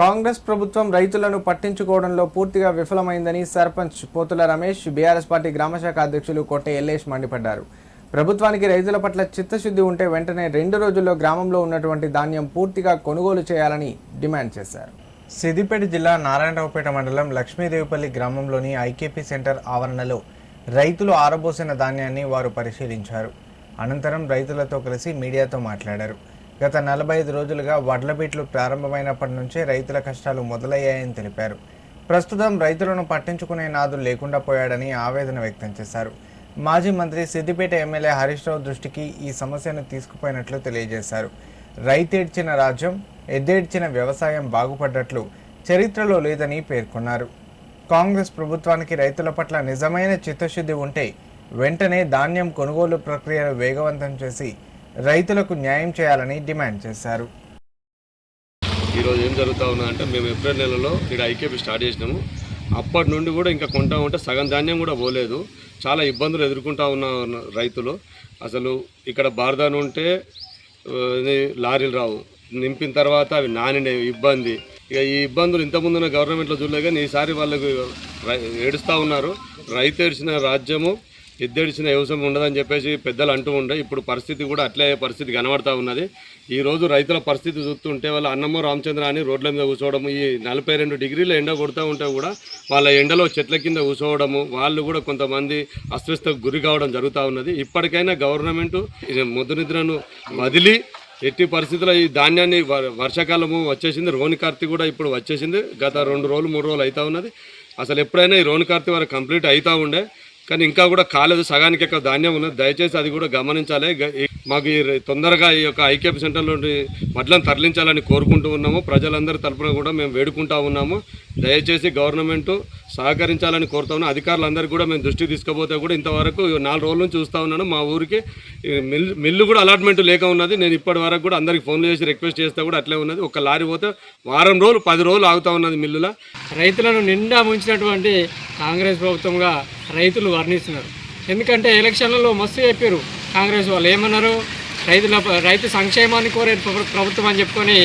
కాంగ్రెస్ ప్రభుత్వం రైతులను పట్టించుకోవడంలో పూర్తిగా విఫలమైందని సర్పంచ్ పోతుల రమేష్, బీఆర్ఎస్ పార్టీ గ్రామశాఖ అధ్యక్షులు కొట్టే ఎల్లేష్ మండిపడ్డారు. ప్రభుత్వానికి రైతుల పట్ల చిత్తశుద్ధి ఉంటే వెంటనే 2 రోజుల్లో గ్రామంలో ఉన్నటువంటి ధాన్యం పూర్తిగా కొనుగోలు చేయాలని డిమాండ్ చేశారు. సిద్దిపేట జిల్లా నారాయణరావుపేట మండలం లక్ష్మీదేవిపల్లి గ్రామంలోని ఐకేపీ సెంటర్ ఆవరణలో రైతులు ఆరబోసిన ధాన్యాన్ని వారు పరిశీలించారు. అనంతరం రైతులతో కలిసి మీడియాతో మాట్లాడారు. గత 45 రోజులుగా వడ్ల బీట్లు ప్రారంభమైనప్పటి నుంచే రైతుల కష్టాలు మొదలయ్యాయని తెలిపారు. ప్రస్తుతం రైతులను పట్టించుకునే నాదులు లేకుండా పోయాడని ఆవేదన వ్యక్తం చేశారు. మాజీ మంత్రి సిద్దిపేట ఎమ్మెల్యే హరీష్ రావు దృష్టికి ఈ సమస్యను తీసుకుపోయినట్లు తెలియజేశారు. రైతేడ్చిన రాజ్యం, ఎద్దేడ్చిన వ్యవసాయం బాగుపడ్డట్లు చరిత్రలో లేదని పేర్కొన్నారు. కాంగ్రెస్ ప్రభుత్వానికి రైతుల పట్ల నిజమైన చిత్తశుద్ధి ఉంటే వెంటనే ధాన్యం కొనుగోలు ప్రక్రియను వేగవంతం చేసి రైతులకు న్యాయం చేయాలని డిమాండ్ చేశారు. ఈరోజు ఏం జరుగుతూ ఉన్నదంటే, మేము ఏప్రిల్ నెలలో ఇక్కడ ఐకేపీ స్టార్ట్ చేసినాము. అప్పటి నుండి కూడా ఇంకా కొంటా ఉంటే సగం ధాన్యం కూడా పోలేదు. చాలా ఇబ్బందులు ఎదుర్కొంటూ ఉన్న రైతులు. అసలు ఇక్కడ బార్దాను ఉంటే లారీలు రావు, నింపిన తర్వాత అవి నానినే ఇబ్బంది. ఇక ఈ ఇబ్బందులు ఇంతకుముందున్న గవర్నమెంట్లో చూడలే, కానీ ఈసారి వాళ్ళకు ఏడుస్తూ ఉన్నారు. రైతు ఏడ్చిన రాజ్యము, ఎద్దేడిచిన వ్యవసాయం ఉండదని చెప్పేసి పెద్దలు అంటూ ఉండే. ఇప్పుడు పరిస్థితి కూడా అట్లే పరిస్థితి కనబడతా ఉన్నది. ఈరోజు రైతుల పరిస్థితి చూస్తుంటే వాళ్ళ అన్నమో రామచంద్ర అని రోడ్ల మీద కూర్చోవడము, ఈ 42 డిగ్రీల ఎండ కొడుతూ ఉంటే కూడా వాళ్ళ ఎండలో చెట్ల కింద కూర్చోవడము, వాళ్ళు కూడా కొంతమంది అస్వస్థకు గురి కావడం జరుగుతూ ఉన్నది. ఇప్పటికైనా గవర్నమెంటు మొద్దు నిద్రను వదిలి ఎట్టి పరిస్థితుల్లో ఈ ధాన్యాన్ని, వర్షాకాలము వచ్చేసింది, రోని కార్తీ కూడా ఇప్పుడు వచ్చేసింది. గత 2 రోజులు 3 రోజులు అవుతూ ఉన్నది. అసలు ఎప్పుడైనా ఈ రోని కార్తీ వరకు కంప్లీట్ అవుతూ ఉండే, కానీ ఇంకా కూడా కాలేదు. సగానికి ఎక్కువ ధాన్యం ఉన్నది. దయచేసి అది కూడా గమనించాలి. మాకు తొందరగా ఈ యొక్క ఐకేపీ సెంటర్ నుండి వడ్లను తరలించాలని కోరుకుంటూ ఉన్నాము. ప్రజలందరి తరఫున కూడా మేము వేడుకుంటూ ఉన్నాము. దయచేసి గవర్నమెంట్ సహకరించాలని కోరుతా ఉన్నాం. అధికారులందరికీ కూడా మేము దృష్టికి తీసుకుపోతే కూడా ఇంతవరకు 4 రోజుల నుంచి చూస్తూ ఉన్నాను. మా ఊరికి మిల్లు కూడా అలాట్మెంట్ లేక ఉన్నది. నేను ఇప్పటి వరకు కూడా అందరికి ఫోన్లు చేసి రిక్వెస్ట్ చేస్తే కూడా అట్లే ఉన్నది. ఒక లారీ పోతే వారం రోజులు 10 రోజులు ఆగుతూ ఉన్నది మిల్లుల. రైతులను నిండా ముంచినటువంటి కాంగ్రెస్ ప్రభుత్వంగా రైతులు వర్ణిస్తున్నారు. ఎందుకంటే ఎలక్షన్లలో మస్తు చెప్పారు కాంగ్రెస్ వాళ్ళు. ఏమన్నారు? రైతు సంక్షేమాన్ని కోరే ప్రభుత్వం అని చెప్పుకొని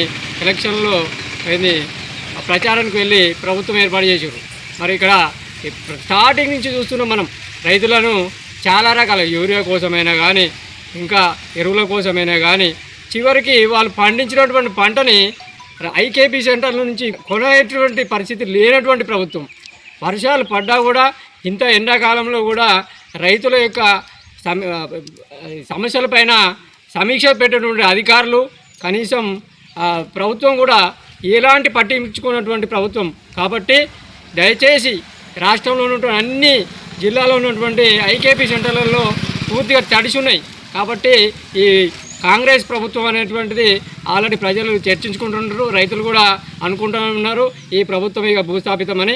ఎలక్షన్లో ప్రచారానికి వెళ్ళి ప్రభుత్వం ఏర్పాటు చేశారు. మరి ఇక్కడ స్టార్టింగ్ నుంచి చూస్తున్నాం మనం, రైతులను చాలా రకాల యూరియా కోసమైనా కానీ, ఇంకా ఎరువుల కోసమైనా కానీ, చివరికి వాళ్ళు పండించినటువంటి పంటని ఐకేపీ సెంటర్ల నుంచి కొనేటువంటి పరిస్థితి లేనటువంటి ప్రభుత్వం. వర్షాలు పడ్డా కూడా, ఇంత ఎండాకాలంలో కూడా రైతుల యొక్క సమస్యలపైన సమీక్ష పెట్టినటువంటి అధికారులు, కనీసం ప్రభుత్వం కూడా ఎలాంటి పట్టించుకున్నటువంటి ప్రభుత్వం. కాబట్టి దయచేసి రాష్ట్రంలో ఉన్నటువంటి అన్ని జిల్లాలో ఉన్నటువంటి ఐకేపీ సెంటర్లలో పూర్తిగా తడిసి ఉన్నాయి. కాబట్టి ఈ కాంగ్రెస్ ప్రభుత్వం అనేటువంటిది ఆల్రెడీ ప్రజలు చర్చించుకుంటున్నారు, రైతులు కూడా అనుకుంటూ ఉన్నారు ఈ ప్రభుత్వం ఇక భూస్థాపితమని.